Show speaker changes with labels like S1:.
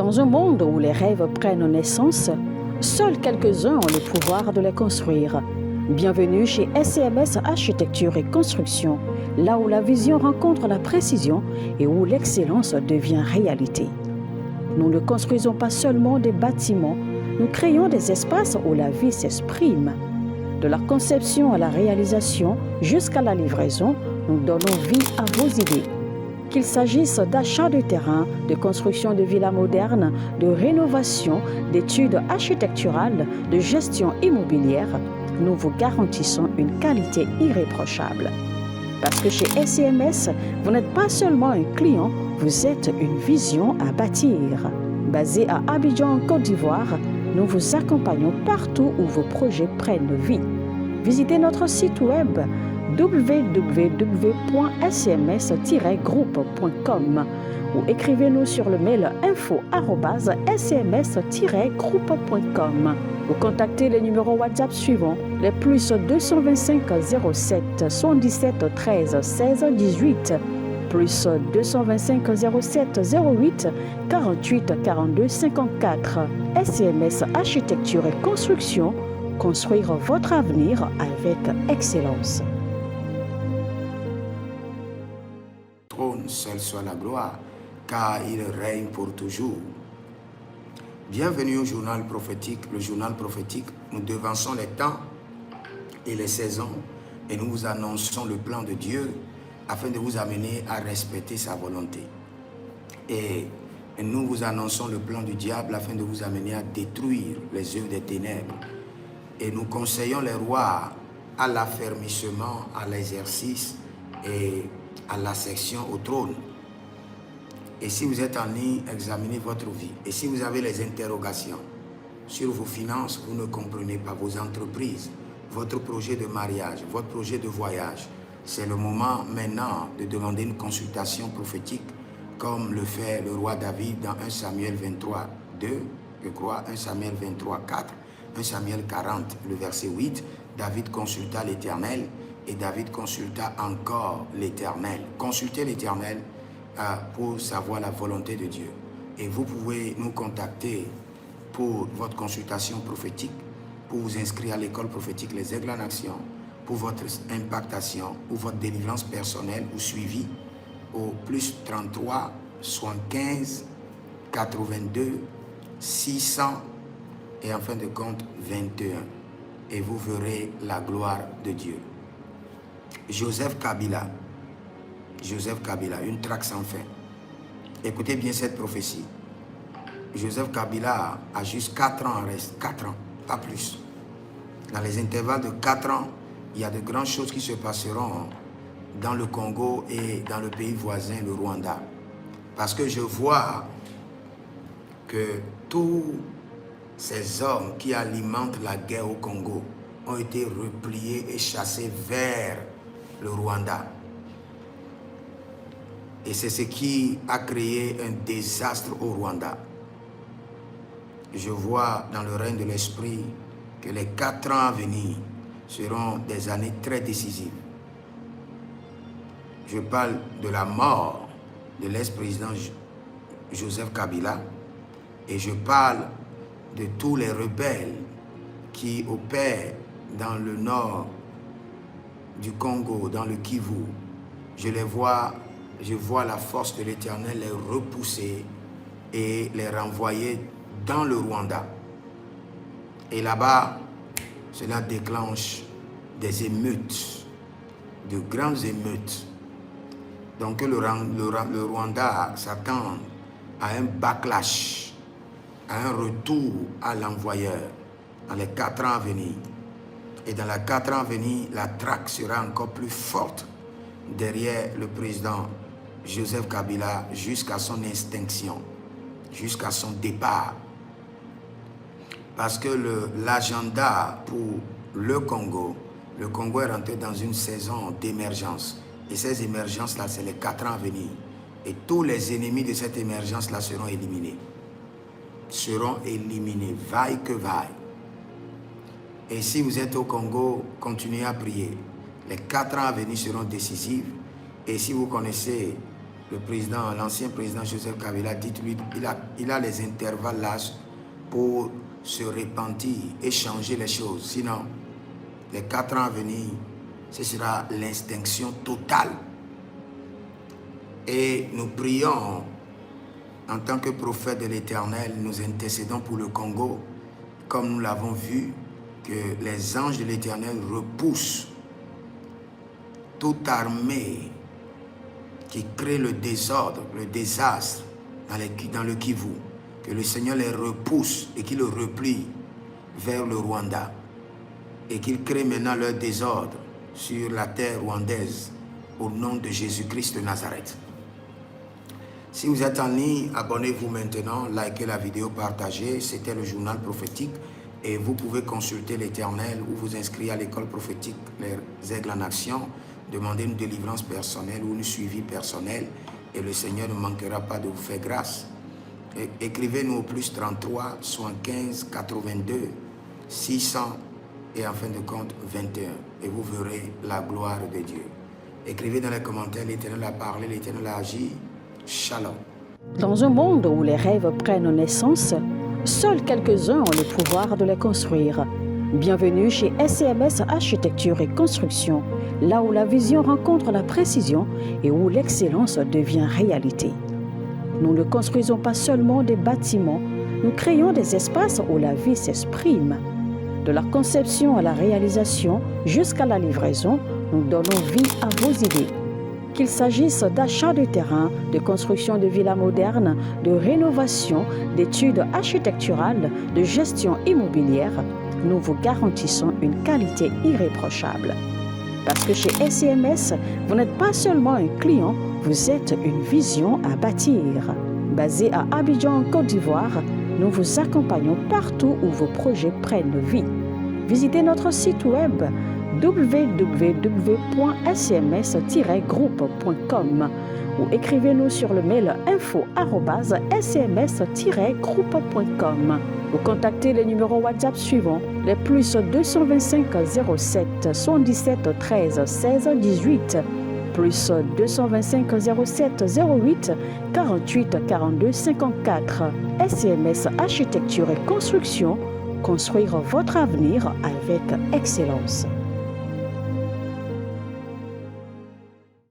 S1: Dans un monde où les rêves prennent naissance, seuls quelques-uns ont le pouvoir de les construire. Bienvenue chez SCMS Architecture et Construction, là où la vision rencontre la précision et où l'excellence devient réalité. Nous ne construisons pas seulement des bâtiments, nous créons des espaces où la vie s'exprime. De la conception à la réalisation jusqu'à la livraison, nous donnons vie à vos idées. Qu'il s'agisse d'achat de terrain, de construction de villas modernes, de rénovation, d'études architecturales, de gestion immobilière, nous vous garantissons une qualité irréprochable. Parce que chez SCMS, vous n'êtes pas seulement un client, vous êtes une vision à bâtir. Basé à Abidjan, en Côte d'Ivoire, nous vous accompagnons partout où vos projets prennent vie. Visitez notre site web www.scms-groupe.com ou écrivez-nous sur le mail info@scms-groupe.com ou contactez les numéros WhatsApp suivants, les plus 225 07 77 13 16 18, plus 225 07 08 48 42 54. SCMS Architecture et Construction, construire votre avenir avec excellence.
S2: Trône, seul soit la gloire, car il règne pour toujours. Bienvenue au journal prophétique. Le journal prophétique, nous devançons les temps et les saisons et nous vous annonçons le plan de Dieu afin de vous amener à respecter sa volonté. Et nous vous annonçons le plan du diable afin de vous amener à détruire les œuvres des ténèbres. Et nous conseillons les rois à l'affermissement, à l'exercice et à l'ascension au trône. Et si vous êtes en ligne, examinez votre vie. Et si vous avez les interrogations sur vos finances, vous ne comprenez pas vos entreprises, votre projet de mariage, votre projet de voyage, c'est le moment maintenant de demander une consultation prophétique comme le fait le roi David dans 1 Samuel 23, 2, je crois, 1 Samuel 23, 4, 1 Samuel 40, le verset 8, David consulta l'Éternel et David consulta encore l'Éternel. Consultez l'Éternel pour savoir la volonté de Dieu. Et vous pouvez nous contacter pour votre consultation prophétique, pour vous inscrire à l'école prophétique Les Aigles en Action, pour votre impactation ou votre délivrance personnelle ou suivi au plus 33 75 82 600 et en fin de compte 21. Et vous verrez la gloire de Dieu. Joseph Kabila, une traque sans fin. Écoutez bien cette prophétie. Joseph Kabila a juste 4 ans en reste, 4 ans, pas plus. Dans les intervalles de 4 ans, il y a de grandes choses qui se passeront dans le Congo et dans le pays voisin, le Rwanda. Parce que je vois que tous ces hommes qui alimentent la guerre au Congo ont été repliés et chassés vers le Rwanda. Et c'est ce qui a créé un désastre au Rwanda. Je vois dans le règne de l'esprit que les 4 ans à venir seront des années très décisives. Je parle de la mort de l'ex-président Joseph Kabila et je parle de tous les rebelles qui opèrent dans le nord du Congo, dans le Kivu. Je vois la force de l'Éternel les repousser et les renvoyer dans le Rwanda. Et là-bas, cela déclenche des émeutes, de grandes émeutes. Donc le Rwanda s'attend à un backlash, à un retour à l'envoyeur dans les 4 ans à venir. Et dans les 4 ans à venir, la traque sera encore plus forte derrière le président Joseph Kabila jusqu'à son extinction, jusqu'à son départ. Parce que l'agenda pour le Congo est rentré dans une saison d'émergence. Et ces émergences-là, c'est les 4 ans à venir. Et tous les ennemis de cette émergence-là seront éliminés. Vaille que vaille. Et si vous êtes au Congo, continuez à prier. Les 4 ans à venir seront décisifs. Et si vous connaissez l'ancien président Joseph Kabila, dites-lui, il a les intervalles là pour se repentir et changer les choses. Sinon, les 4 ans à venir, ce sera l'extinction totale. Et nous prions, en tant que prophète de l'Éternel, nous intercédons pour le Congo, comme nous l'avons vu, que les anges de l'Éternel repoussent toute armée qui crée le désordre, le désastre dans le Kivu, que le Seigneur les repousse et qu'il le replie vers le Rwanda et qu'il crée maintenant leur désordre sur la terre rwandaise au nom de Jésus-Christ de Nazareth. Si vous êtes en ligne, abonnez-vous maintenant, likez la vidéo, partagez. C'était le journal prophétique et vous pouvez consulter l'Éternel ou vous inscrire à l'école prophétique Les Aigles en Action. Demandez une délivrance personnelle ou une suivi personnel et le Seigneur ne manquera pas de vous faire grâce. Écrivez-nous au plus 33 75 82 600 et en fin de compte 21 et vous verrez la gloire de Dieu. Écrivez dans les commentaires, l'Éternel a parlé, l'Éternel a agi. Shalom.
S1: Dans un monde où les rêves prennent naissance, seuls quelques-uns ont le pouvoir de les construire. Bienvenue chez SCMS Architecture et Construction, là où la vision rencontre la précision et où l'excellence devient réalité. Nous ne construisons pas seulement des bâtiments, nous créons des espaces où la vie s'exprime. De la conception à la réalisation jusqu'à la livraison, nous donnons vie à vos idées. Qu'il s'agisse d'achat de terrain, de construction de villas modernes, de rénovation, d'études architecturales, de gestion immobilière, nous vous garantissons une qualité irréprochable. Parce que chez SCMS, vous n'êtes pas seulement un client, vous êtes une vision à bâtir. Basé à Abidjan, en Côte d'Ivoire, nous vous accompagnons partout où vos projets prennent vie. Visitez notre site web www.scms-groupe.com ou écrivez-nous sur le mail info@scms-groupe.com ou contactez les numéros WhatsApp suivants, les plus 225 07 77 13 16 18, plus 225 07 08 48 42 54. SCMS Architecture et Construction, construire votre avenir avec excellence.